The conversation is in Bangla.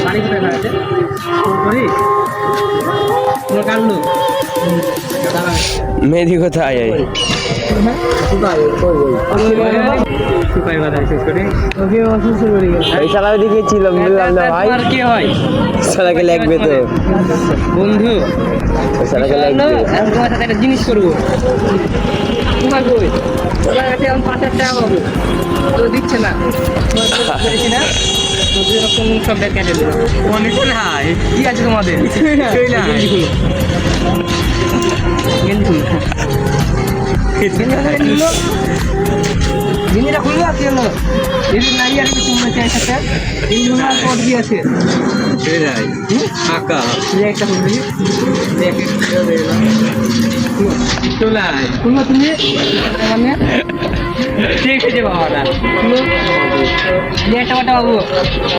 বাড়ি কোথায় খাওয়াতে করি তোমার কান্ডু মেহেদি কোথায় ছিল বললাম না ভাই কি হয় সালাকে লাগবে তো বন্ধু সালাকে লাগবে তোমার সাথে একটা জিনিস করবো তোমার কই তোমার কাছে এখন 5,000 টাকা পাবো তো দিচ্ছে না বলেছি না তোদের কোন সব ব্যাগ কেটে দেবো অনেক নাই কি আছে তোমাদের জিনিসটা খুলবে আর কি হলো যদি নাই আর কিছু মনে চাই সাথে এই জন্য পদ কি আছে সেটাই ফাঁকা একটা খুলবি চলে খুললো তুমি মানে ঠিক আছে বাবাটা খুললো একটা বাবু